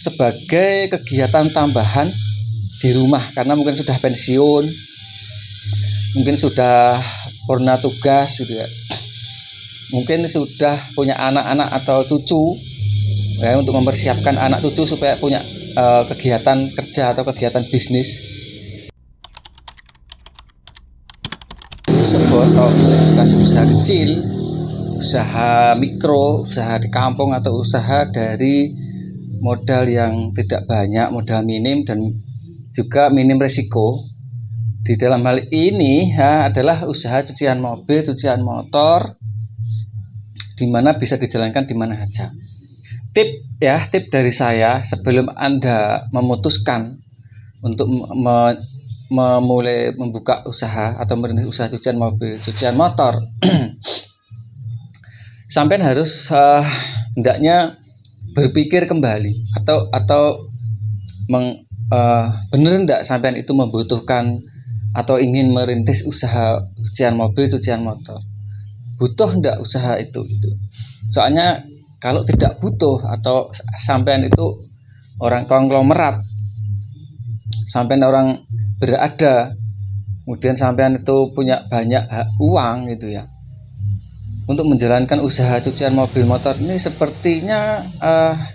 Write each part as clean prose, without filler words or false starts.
sebagai kegiatan tambahan di rumah, karena mungkin sudah pensiun, mungkin sudah purna tugas gitu ya, mungkin sudah punya anak-anak atau cucu ya, untuk mempersiapkan anak cucu supaya punya kegiatan kerja atau kegiatan bisnis. Sebotol edukasi usaha kecil, usaha mikro, usaha di kampung, atau usaha dari modal yang tidak banyak, modal minim dan juga minim resiko. Di dalam hal ini adalah usaha cucian mobil, cucian motor, di mana bisa dijalankan di mana saja. Tip dari saya sebelum Anda memutuskan untuk memulai membuka usaha atau merintis usaha cucian mobil, cucian motor, sampai harus hendaknya berpikir kembali atau benar enggak sampean itu membutuhkan atau ingin merintis usaha cucian mobil, cucian motor. Butuh enggak usaha itu? Soalnya kalau tidak butuh atau sampean itu orang konglomerat, sampean orang berada, kemudian sampean itu punya banyak uang gitu ya, untuk menjalankan usaha cucian mobil motor ini sepertinya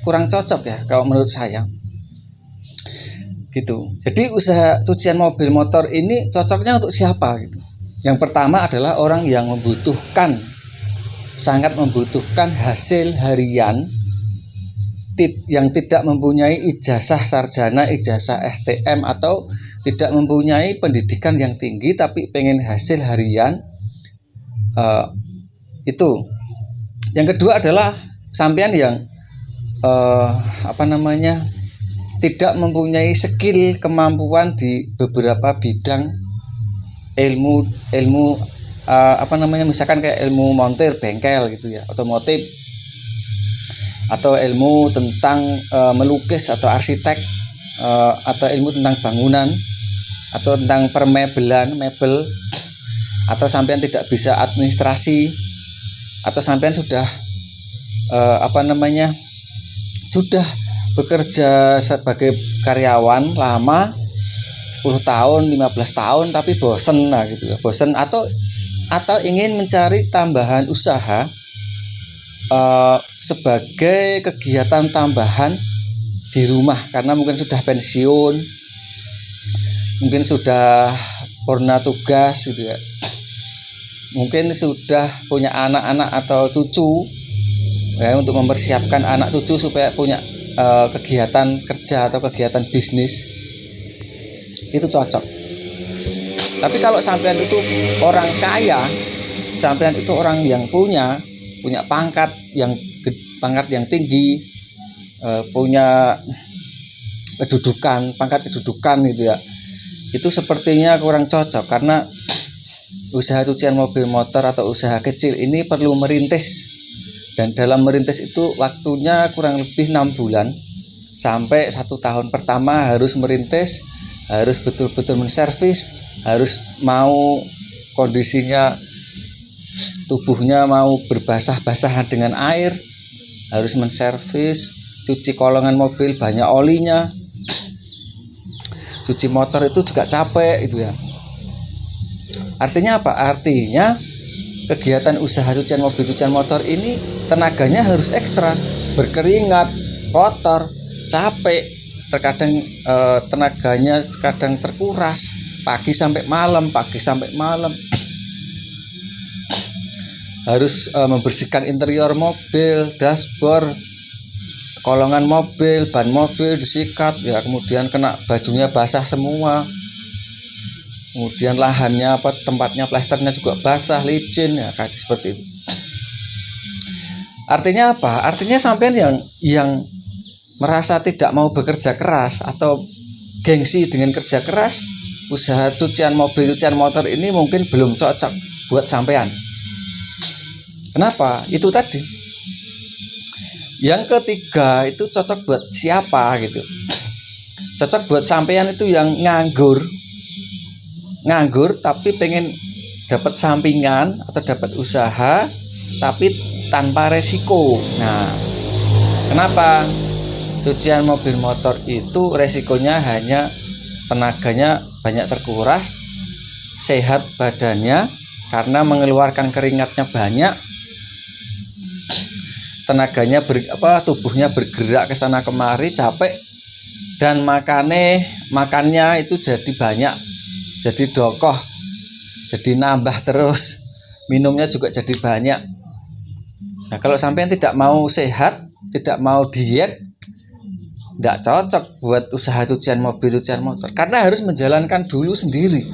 kurang cocok ya kalau menurut saya gitu. Jadi usaha cucian mobil motor ini cocoknya untuk siapa gitu? Yang pertama adalah orang yang sangat membutuhkan hasil harian, yang tidak mempunyai ijazah sarjana, ijazah STM, atau tidak mempunyai pendidikan yang tinggi tapi pengen hasil harian. Itu. Yang kedua adalah sampean yang tidak mempunyai skill, kemampuan di beberapa bidang ilmu misalkan kayak ilmu montir bengkel gitu ya, otomotif, atau ilmu tentang melukis atau arsitek, atau ilmu tentang bangunan, atau tentang mebel, atau sampean tidak bisa administrasi, atau sampean sudah sudah bekerja sebagai karyawan lama 10 tahun, 15 tahun tapi bosen gitu ya. Bosen atau ingin mencari tambahan usaha sebagai kegiatan tambahan di rumah, karena mungkin sudah pensiun, mungkin sudah purna tugas gitu ya, mungkin sudah punya anak-anak atau cucu ya, untuk mempersiapkan anak cucu supaya punya kegiatan kerja atau kegiatan bisnis, itu cocok. Tapi kalau sampean itu orang kaya, sampean itu orang yang punya pangkat yang tinggi, punya pangkat kedudukan gitu ya, itu sepertinya kurang cocok, karena usaha cucian mobil motor atau usaha kecil ini perlu merintis, dan dalam merintis itu waktunya kurang lebih 6 bulan sampai 1 tahun. Pertama harus merintis, harus betul-betul menservis, harus mau kondisinya tubuhnya mau berbasah-basahan dengan air, harus menservis, cuci kolongan mobil banyak olinya, cuci motor itu juga capek itu ya. Artinya apa? Artinya kegiatan usaha cucian mobil, cucian motor ini tenaganya harus ekstra, berkeringat, kotor, capek, terkadang tenaganya kadang terkuras, pagi sampai malam, harus membersihkan interior mobil, dashboard, kolongan mobil, ban mobil disikat ya, kemudian kena bajunya basah semua, kemudian lahannya tempatnya plasternya juga basah, licin ya, kayak seperti itu. Artinya apa? Artinya sampean yang merasa tidak mau bekerja keras atau gengsi dengan kerja keras, usaha cucian mobil, cucian motor ini mungkin belum cocok buat sampean. Kenapa? Itu tadi. Yang ketiga itu cocok buat siapa gitu? Cocok buat sampean itu yang nganggur tapi pengen dapat sampingan atau dapat usaha tapi tanpa resiko. Nah, kenapa? cucian mobil motor itu resikonya hanya tenaganya banyak terkuras, sehat badannya karena mengeluarkan keringatnya banyak, tenaganya tubuhnya bergerak ke sana kemari, capek, dan makannya itu jadi banyak, jadi dokoh, jadi nambah terus, minumnya juga jadi banyak. Nah, kalau sampean tidak mau sehat, tidak mau diet, tidak cocok buat usaha cucian mobil, cucian motor, karena harus menjalankan dulu sendiri.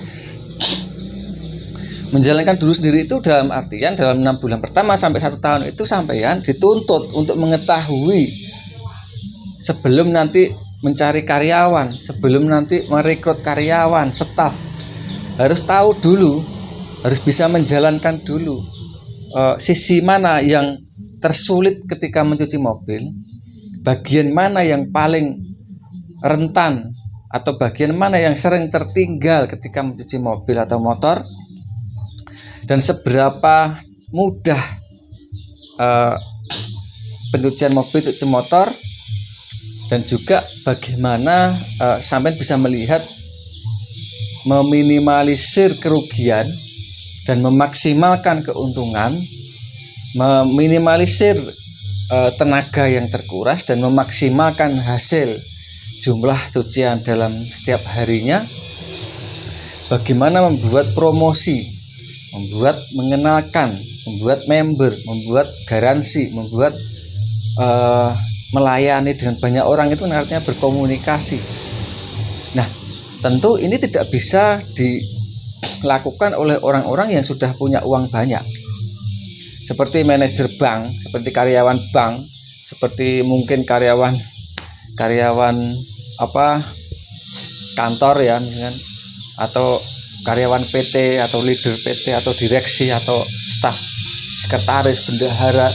Menjalankan dulu sendiri itu dalam artian dalam 6 bulan pertama sampai 1 tahun itu sampean dituntut untuk mengetahui sebelum nanti mencari karyawan, sebelum nanti merekrut karyawan, staf, harus tahu dulu, harus bisa menjalankan dulu sisi mana yang tersulit ketika mencuci mobil, bagian mana yang paling rentan atau bagian mana yang sering tertinggal ketika mencuci mobil atau motor, dan seberapa mudah pencucian mobil, cuci motor, dan juga bagaimana sampai bisa melihat meminimalisir kerugian dan memaksimalkan keuntungan, meminimalisir tenaga yang terkuras dan memaksimalkan hasil jumlah cucian dalam setiap harinya. Bagaimana membuat promosi, membuat mengenalkan, membuat member, membuat garansi, membuat melayani dengan banyak orang, itu artinya berkomunikasi. Nah, tentu ini tidak bisa dilakukan oleh orang-orang yang sudah punya uang banyak, seperti manajer bank, seperti karyawan bank, seperti mungkin karyawan kantor ya misalkan, atau karyawan PT atau leader PT atau direksi atau staf sekretaris, bendahara.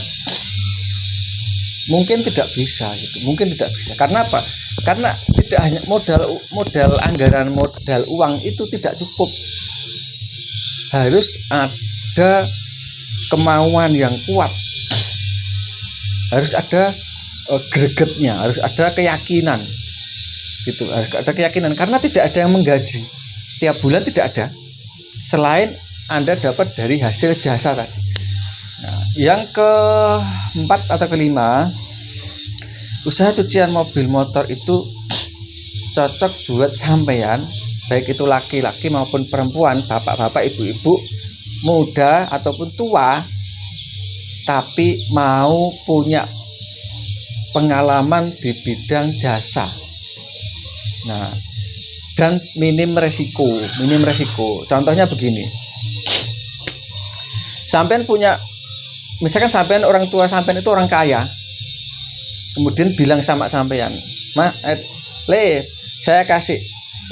Mungkin tidak bisa gitu, mungkin tidak bisa. Karena apa? Karena tidak hanya modal anggaran, modal uang itu tidak cukup. Harus ada kemauan yang kuat, harus ada gregetnya, harus ada keyakinan gitu, harus ada keyakinan, karena tidak ada yang menggaji tiap bulan, tidak ada selain Anda dapat dari hasil jasa tadi. Nah, yang keempat atau kelima, usaha cucian mobil motor itu cocok buat sampean, baik itu laki-laki maupun perempuan, bapak-bapak, ibu-ibu, muda ataupun tua, tapi mau punya pengalaman di bidang jasa. Nah, dan minim resiko. Contohnya begini. Sampean punya, misalkan sampean orang tua sampean itu orang kaya, kemudian bilang sama sampean, saya kasih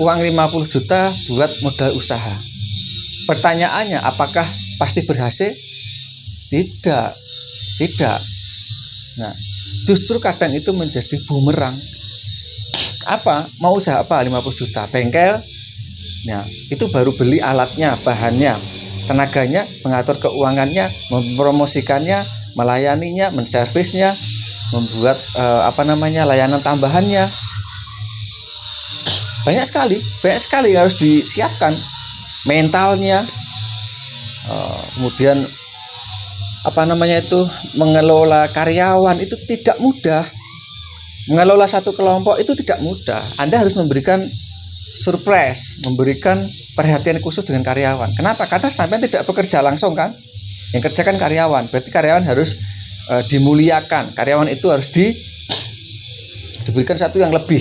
uang 50 juta buat modal usaha. Pertanyaannya, apakah pasti berhasil? Tidak. Nah, justru kadang itu menjadi bumerang. Mau usaha apa? 50 juta, bengkel. Nah, itu baru beli alatnya, bahannya, tenaganya, mengatur keuangannya, mempromosikannya, melayaninya, menservisnya, membuat layanan tambahannya. Banyak sekali harus disiapkan. Mentalnya, kemudian mengelola karyawan itu tidak mudah. Mengelola satu kelompok itu tidak mudah. Anda harus memberikan surprise, memberikan perhatian khusus dengan karyawan. Kenapa? Karena sampai tidak bekerja langsung kan, yang kerjakan karyawan. Berarti karyawan harus dimuliakan. Karyawan itu harus diberikan satu yang lebih.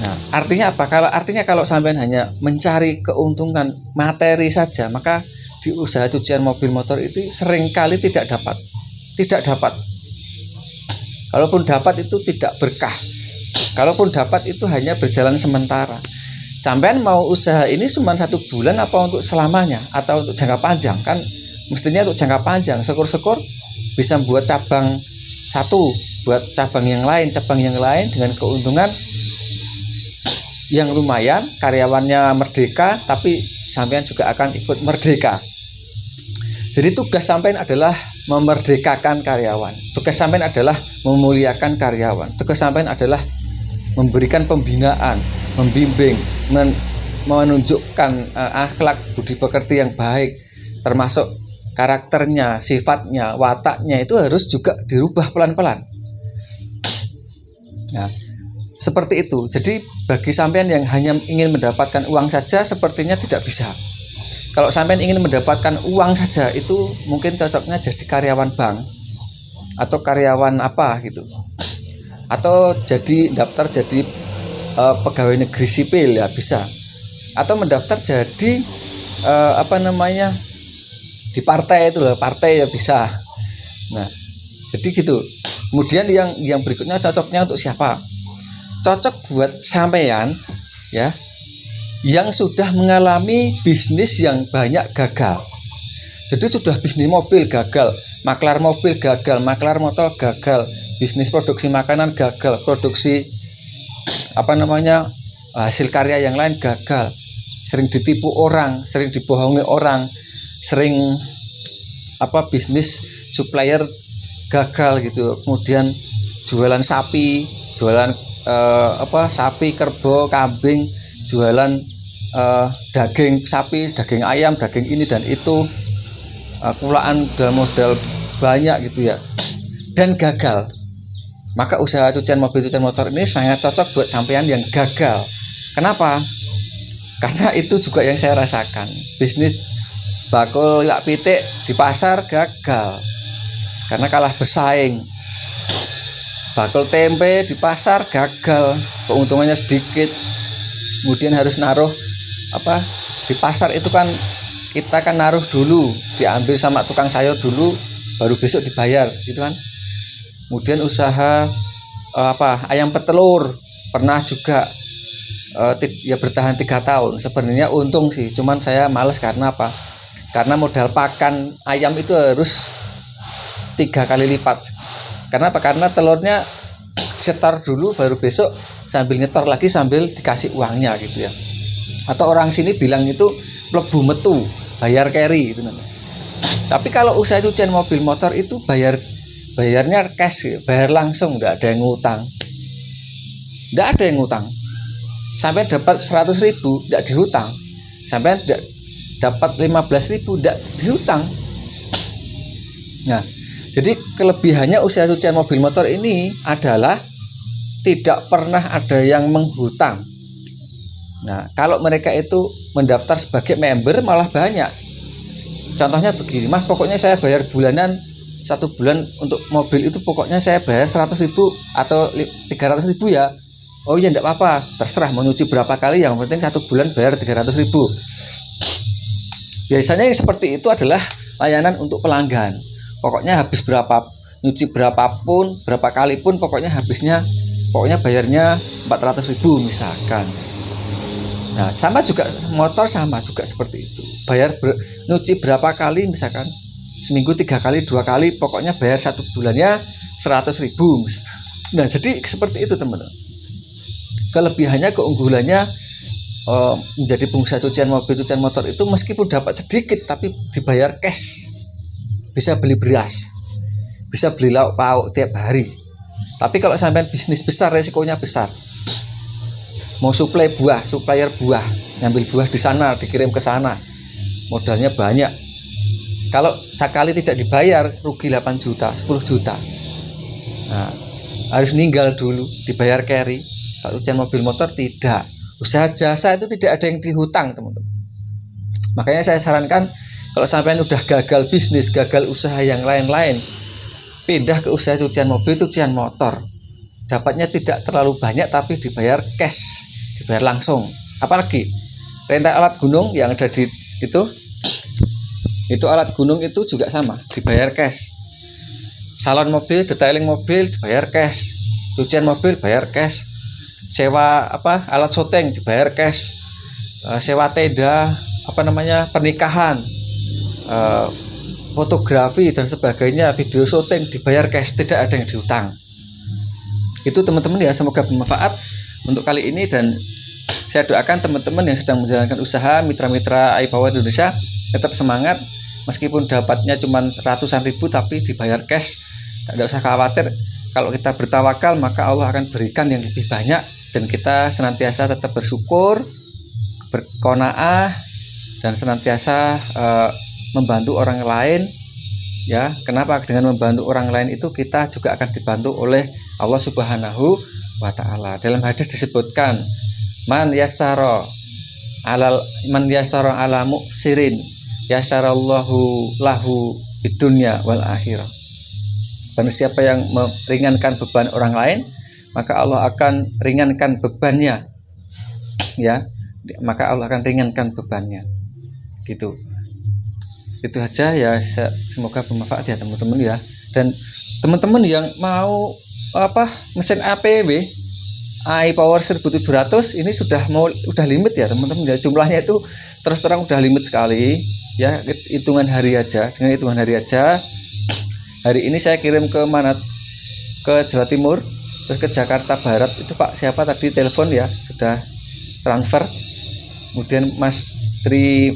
Nah, artinya apa? Artinya kalau sampean hanya mencari keuntungan materi saja, maka di usaha cucian mobil motor itu seringkali tidak dapat. Kalaupun dapat itu tidak berkah. Kalaupun dapat itu hanya berjalan sementara. Sampean mau usaha ini cuma 1 bulan apa untuk selamanya atau untuk jangka panjang? Kan mestinya untuk jangka panjang. Syukur-syukur bisa buat cabang satu, buat cabang yang lain dengan keuntungan yang lumayan, karyawannya merdeka, tapi sampean juga akan ikut merdeka. Jadi tugas sampean adalah memerdekakan karyawan. Tugas sampean adalah memuliakan karyawan. Tugas sampean adalah memberikan pembinaan, membimbing, menunjukkan akhlak budi pekerti yang baik, termasuk karakternya, sifatnya, wataknya itu harus juga dirubah pelan-pelan. Nah, seperti itu. Jadi bagi sampean yang hanya ingin mendapatkan uang saja sepertinya tidak bisa. Kalau sampean ingin mendapatkan uang saja itu mungkin cocoknya jadi karyawan bank atau karyawan apa gitu. Atau daftar jadi pegawai negeri sipil ya bisa. Atau mendaftar jadi di partai itu loh, partai ya bisa. Nah, jadi gitu. Kemudian yang berikutnya cocoknya untuk siapa? Cocok buat sampean ya yang sudah mengalami bisnis yang banyak gagal. Jadi sudah bisnis mobil gagal, maklar mobil gagal, maklar motor gagal, bisnis produksi makanan gagal, produksi hasil karya yang lain gagal, sering ditipu orang, sering dibohongi orang, sering bisnis supplier gagal gitu. Kemudian jualan sapi, jualan sapi, kerbau, kambing, jualan daging sapi, daging ayam, daging ini dan itu, kulaan dalam modal banyak gitu ya, dan gagal. Maka usaha cucian mobil, cucian motor ini sangat cocok buat sampean yang gagal. Kenapa? Karena itu juga yang saya rasakan. Bisnis bakul ilak pitik di pasar gagal karena kalah bersaing. Bakul tempe di pasar gagal, keuntungannya sedikit. Kemudian harus naruh di pasar itu kan kita kan naruh dulu, diambil sama tukang sayur dulu, baru besok dibayar gitu kan. Kemudian usaha ayam petelur pernah juga ya bertahan 3 tahun. Sebenarnya untung sih, cuman saya males karena apa? Karena modal pakan ayam itu harus 3 kali lipat. Karena apa? Karena telurnya setor dulu, baru besok sambil nyetor lagi sambil dikasih uangnya gitu ya. Atau orang sini bilang itu mlebu metu, bayar carry gitu namanya. Tapi kalau usaha cucian mobil motor itu bayarnya cash, bayar langsung, enggak ada yang ngutang. Enggak ada yang ngutang. Sampai dapat 100.000 enggak dihutang. Sampai dapat 15.000 enggak dihutang. Nah, jadi kelebihannya usaha cucian mobil motor ini adalah tidak pernah ada yang menghutang. Nah, kalau mereka itu mendaftar sebagai member malah banyak. Contohnya begini, Mas, pokoknya saya bayar bulanan 1 bulan untuk mobil itu pokoknya saya bayar 100.000 atau 300.000 ya. Oh iya, enggak apa-apa, terserah mau nyuci berapa kali, yang penting 1 bulan bayar 300.000. Biasanya yang seperti itu adalah layanan untuk pelanggan. Pokoknya habis nyuci berapapun, berapa kali pun pokoknya bayarnya 400.000 misalkan. Nah, sama juga motor, sama juga seperti itu. Nyuci berapa kali misalkan, seminggu 3 kali, 2 kali, pokoknya bayar 1 bulannya 100.000 misalkan. Nah, jadi seperti itu teman-teman. Kelebihannya, keunggulannya menjadi pengusaha cucian mobil, cucian motor itu meskipun dapat sedikit tapi dibayar cash. Bisa beli beras, bisa beli lauk pauk tiap hari. Tapi kalau sampai bisnis besar, resikonya besar. Mau supplier buah, ngambil buah di sana, dikirim ke sana, modalnya banyak. Kalau sekali tidak dibayar, rugi 8 juta, 10 juta. Nah, harus ninggal dulu, dibayar carry. Kalau cucian mobil motor tidak. Usaha jasa itu tidak ada yang dihutang, teman-teman. Makanya saya sarankan, kalau sampean udah gagal bisnis, gagal usaha yang lain-lain, pindah ke usaha cucian mobil, cucian motor. Dapatnya tidak terlalu banyak tapi dibayar cash, dibayar langsung. Apalagi rental alat gunung yang ada di itu alat gunung itu juga sama, dibayar cash. Salon mobil, detailing mobil dibayar cash. Cucian mobil bayar cash. Sewa alat syuting dibayar cash. Sewa tenda pernikahan, fotografi dan sebagainya, video syuting dibayar cash, tidak ada yang dihutang. Itu teman-teman ya, semoga bermanfaat untuk kali ini, dan saya doakan teman-teman yang sedang menjalankan usaha, mitra-mitra iPower Indonesia tetap semangat, meskipun dapatnya cuma ratusan ribu tapi dibayar cash, tidak usah khawatir. Kalau kita bertawakal maka Allah akan berikan yang lebih banyak, dan kita senantiasa tetap bersyukur, berqanaah, dan senantiasa membantu orang lain. Ya, kenapa? Dengan membantu orang lain itu kita juga akan dibantu oleh Allah Subhanahu wa ta'ala. Dalam hadis disebutkan, man yassara ala muksirin yassarallahu lahu bidunya wal akhirah. Barang siapa yang meringankan beban orang lain, maka Allah akan ringankan bebannya. Ya, maka Allah akan ringankan bebannya. Gitu. Itu aja ya, semoga bermanfaat ya teman-teman ya. Dan teman-teman yang mau mesin APW iPower 1700 ini udah limit ya teman-teman ya. Jumlahnya itu terus terang udah limit sekali ya. Hitungan hari aja, dengan hitungan hari aja. Hari ini saya kirim ke Jawa Timur, terus ke Jakarta Barat. Itu Pak siapa tadi telepon ya, sudah transfer. Kemudian Mas Tri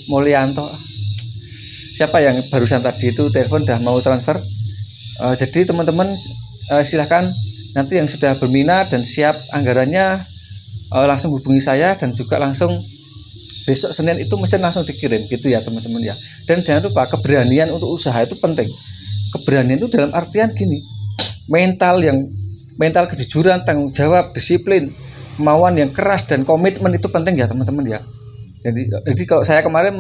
Mulyanto, siapa yang barusan tadi itu telepon udah mau transfer. Jadi teman-teman silahkan nanti yang sudah berminat dan siap anggarannya langsung hubungi saya, dan juga langsung besok Senin itu mesin langsung dikirim gitu ya teman-teman ya. Dan jangan lupa keberanian untuk usaha itu penting. Keberanian itu dalam artian gini, mental kejujuran, tanggung jawab, disiplin, kemauan yang keras dan komitmen itu penting ya teman-teman ya. Jadi kalau saya kemarin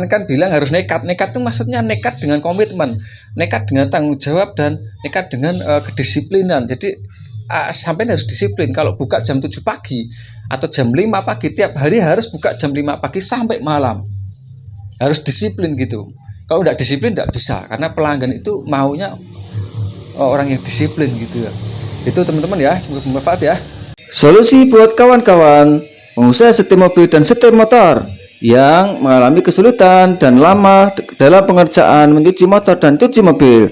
kan bilang harus nekat itu maksudnya nekat dengan komitmen, nekat dengan tanggung jawab, dan nekat dengan kedisiplinan. Jadi sampai harus disiplin. Kalau buka jam 7 pagi atau jam 5 pagi tiap hari harus buka jam 5 pagi sampai malam, harus disiplin gitu. Kalau tidak disiplin tidak bisa, karena pelanggan itu maunya orang yang disiplin gitu ya. Itu teman-teman ya, semoga bermanfaat ya. Solusi buat kawan-kawan pengusaha setir mobil dan setir motor yang mengalami kesulitan dan lama dalam pengerjaan mencuci motor dan cuci mobil.